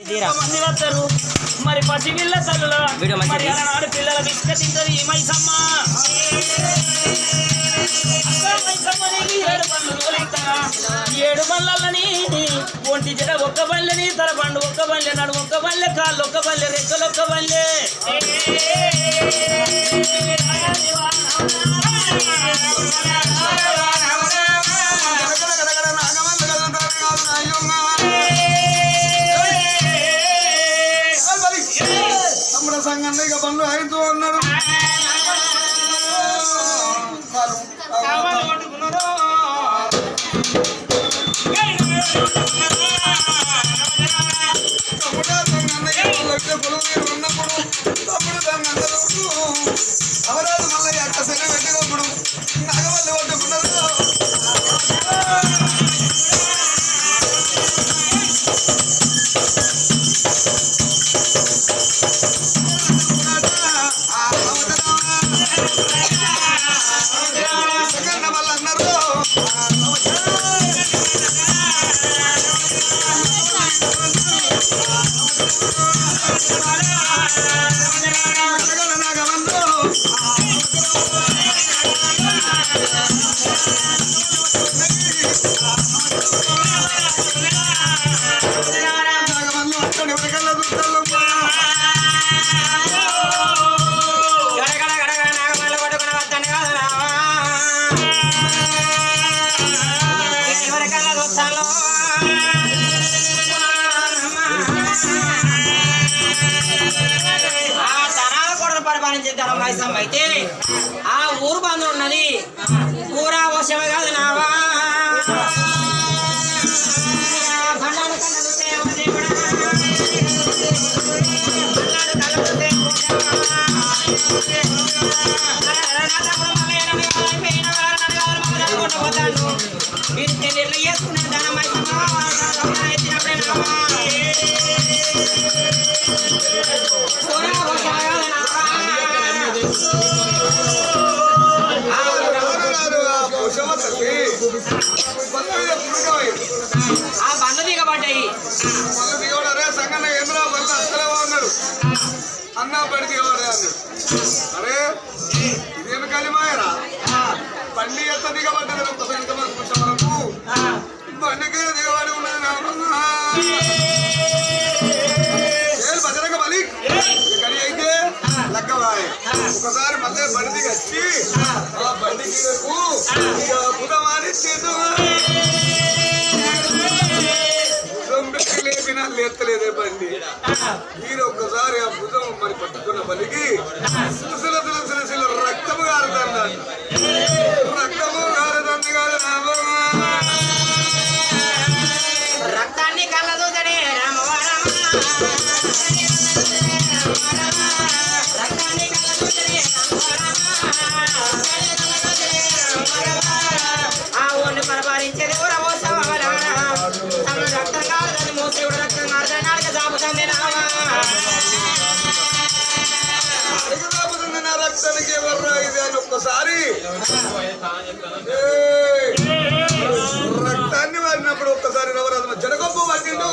మంది వస్తారు మరి పసి పిల్ల తల్లుల మరి ఆనాడు పిల్లల బిస్క తింటది మైసమ్మ ఏడు బళ్ళని ఒంటి జడ ఒక్క బల్లెని తల పండు ఒక్క బల్లె నడు ఒక్క బల్లె కాళ్ళు ఒక్క బల్లె రెక్కలు ఒక్క బల్లె సంగన్న ఇక పనులు ఆగుతూ ఉన్నారు ఉన్నప్పుడు తప్పుడు సంగందరు అవరాదు మళ్ళీ అట్ట శని పెట్టినప్పుడు నాగవల్లి కొట్టుకున్నారు అయితే ఆ ఊరు బంధు ఉన్నది ఊరా వశమే కాదు నావా మీరు తెలియదు చేసుకున్నాను దానమ్మ ఆ బండ్లు దిగబడ్డాయి సంగన్న ఏంద్రా బండ్లు అసలే ఉన్నాడు అన్నా పడి దిగబడే అన్నాడు అరే ఇదేమి కలిమాయరా బండి ఎంత దిగబడ్డది ఒక్కసారి ఎంతమంది కూర్చో వరకు బండికి దిగబడి ఉన్నది భద్రక బలి గడి అయితే లక్కవాయ్ ఒకసారి మళ్ళీ బండి దిగచ్చి ఆ బండికి బుధమాని లేపినా లేత్తలేదే బండి మీరు ఒక్కసారి ఆ భుజం మరి పట్టుకున్న బలికి సిలసిల రక్తము గారుతుంది రక్తము గారుతుంది కాదు రక్తాన్ని కళ్ళదూతడే ఆ ఊరిని పరిపాలించేది రక్తం కాదని మోసేవుడు రక్తం కాదని నాలుక జాపుతుంది నా రక్తానికి ఎవర్రా ఇది అని ఒక్కసారి రక్తాన్ని వాడినప్పుడు ఒక్కసారి నవరాత్రి జనగొప్ప పట్టిండు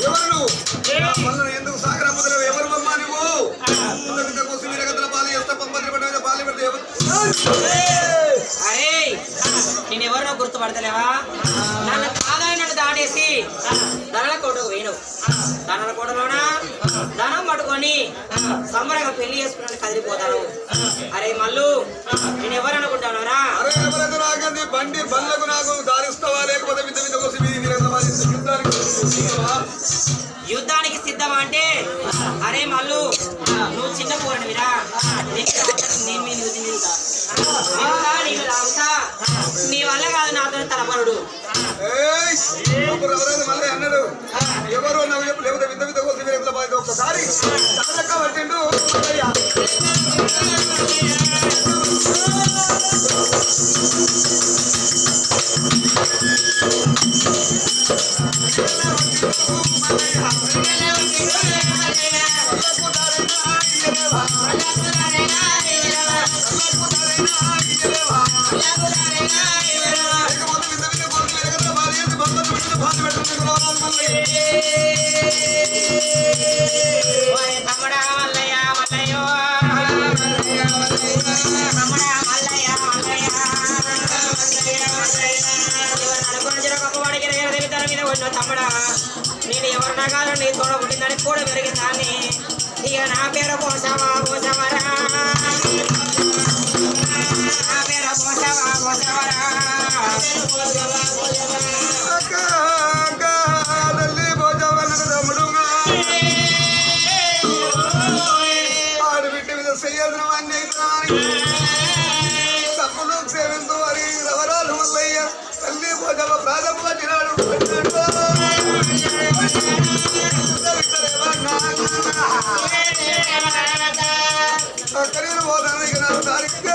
ఎవరు మళ్ళీ ఎందుకు సాగర ముద్ర ఎవరు బొమ్మా నువ్వు కోసం మీరు గంటల పాలు చేస్తా పంపది పడ్డ పాలు పెడితే ఎవరు అరే నేను ఎవరినో గుర్తుపడతలేవా నన్ను కాదని నన్ను దాటేసి ధనల కోటకు వేయను ధనల కోటలోన ధనం పట్టుకొని సంబరంగా పెళ్లి చేసుకున్నాను కదిలిపోతాను అరే మల్లు నేను ఎవరు అనుకుంటానరా బండి బండ్లకు నాకు దారిస్తావా లేకపోతే యుద్ధానికి సిద్ధమా అంటే అరే మల్లు నువ్వు చిన్న పోరడు మీరా నేను మీ రావుతా నీ వల్ల కాదు నాతో తలపరుడు మళ్ళీ అన్నాడు ఎవరు నాకు చెప్పు లేకపోతే వింత వింత కోసం మీరు ఒక్కసారి పట్టిండు Bye. ఉన్న తమ్ముడా నేను ఎవరినా కాదు నీ తోడ పుట్టిందని కూడా పెరిగిందాన్ని ఇక నా పేరు పోసావా పోసావరా నా పేరు పోసావా పోసావరా తల్లి పోజావన్న తమ్ముడుగా ఆడబిడ్డ మీద చెయ్యాల్సిన వాడిని తప్పులు సేవించు అని రవరాలు మల్లయ్య తల్లి పోజావ ప్రాధం వచ్చినాడు అక్కడికి పోతాను ఇక నాకు దానికి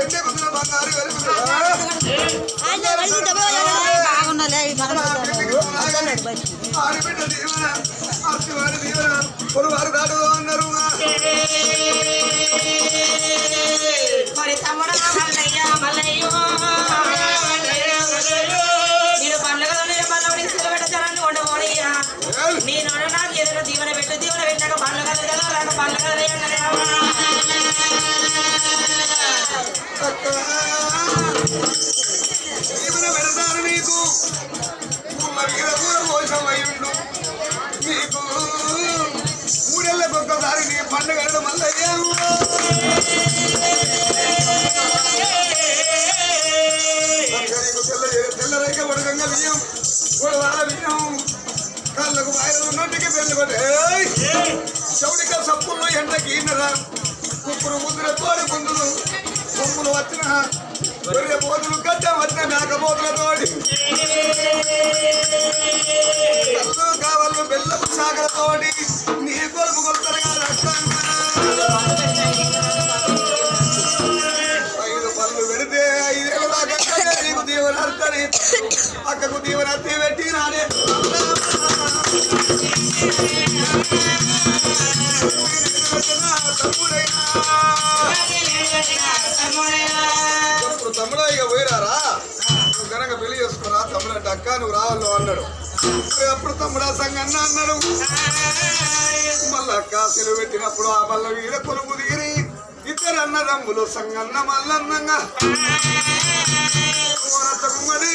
ఎన్ని కుదిన బంగారు ఆడబిడ్డ దీవెన అర్చివారి దీవెన పొరువారు దాటుదో అన్నారు మరి తమ్ముడు మల్లయ్య మల్లయ్యో నేను పండుగలోనే పల్లవుడి సిలువ పెట్టాలని ఉండబోనయ్యా నేను నాకు ఏదైనా దీవెన పెట్టాక పండుగ కదా రాక పండుగ దీవెన పెడతాను నీకు కోసం అయ్యుండు నీకు మూడేళ్ళకి ఒక్కసారి నీ పండుగ మల్లయ్యా తెల్లరైక ఉడకంగా బియ్యం గొడవాల బియ్యం కళ్ళకు బాయలు నోటికి పెళ్లి కొట్టే చౌడిక సప్పుల్లో ఎండకి ఈనరా కుక్కురు ముద్దుల తోడి ముందులు కొమ్ములు వచ్చిన గొర్రె పోతులు గడ్డ వచ్చిన మేకపోతుల తోడి కళ్ళు కావాలి బెల్లపు సాగర తోడి నీ కొలుపు కొలుతరగా రక్తంగా 5 పళ్ళు పెడితే 5 ఏళ్ళ దాకా నీకు దీవెన అర్థని అక్కకు దీవెన అర్థి పెట్టి నాడే ఇప్పుడు తమ్ముడు ఇక పోయిరారా నువ్వు కనుక పెళ్లి చేసుకోరా తమ్ముడు అంటే అక్క నువ్వు రావాలో అన్నాడు అప్పుడు తమ్ముడు సంగన్న అన్నాడు మళ్ళీ అక్క సెలవు పెట్టినప్పుడు ఆ మల్ల వీర కొలుపు దిగిరి 2 అన్నదమ్ములు సంగన్న మల్లన్నంగా మరి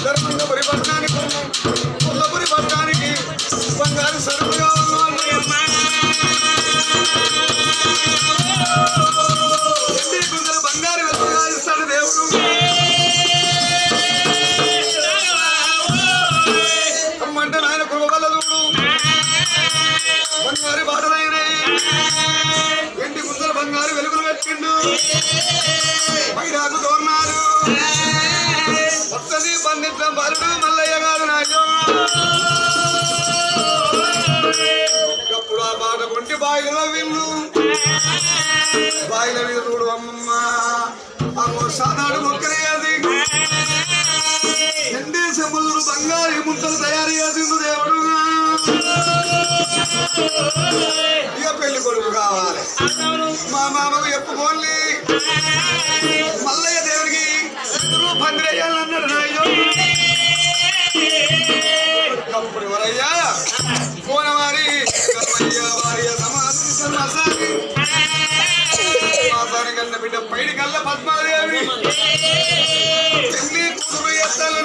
ధర్మంగపురి పట్టణానికి కొల్లపురి పట్టణానికి బంగారు సరుకుగా కుందరు బంగారు వెలుగుగా ఇస్తాడు దేవుడు. అమ్మంటే నాయన కురువల్ల చూడు బంగారు బాటలైనాయి. ఎండి కుందరు బంగారు వెలుగులు పెట్టిండు. పైరాకు తోరణాలు వస్తుంది పండితం బలుడు మల్లయ్య గారు నాయో. అప్పుడు ఆ బాట కొంటి బాయిల విల్లు బాయిల మీద చూడు అమ్మమ్మ అమ్మో సానాడు మొక్కనే అది ఎండే చెములు బంగారు ముద్దలు తయారు చేసిండు దేవుడు. ఇక పెళ్లి కొడుకు కావాలి మా మామకు చెప్పుకోండి మల్లయ్య దేవుడికి పందిరేయాలన్నాడు నాయో. అప్పుడు ఎవరయ్యా కోనవారి భార్య సమాసాని కన్న బిడ్డ పైడి కల్ల పద్మాదేవి పెళ్లి కూతురు ఎత్తలు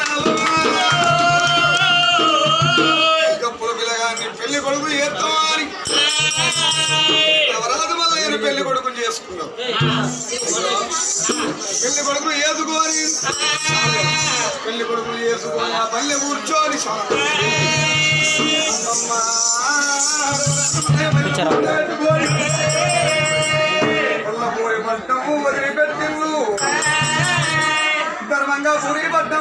నాప్పుడు పిల్లగాన్ని పెళ్లి కొడుకు చేస్తామని ఎవరాదు మల్లయ్యని పెళ్లి కొడుకు చేసుకున్నాం. పెళ్లి కొడుకులు ఏదుకోని పెళ్లి కొడుకులు చేసుకోని ఆ పల్లె కూర్చోని కొల్లపూరి పట్టము వదిలిపెట్టిండు ధర్మంగా పూరి పట్టం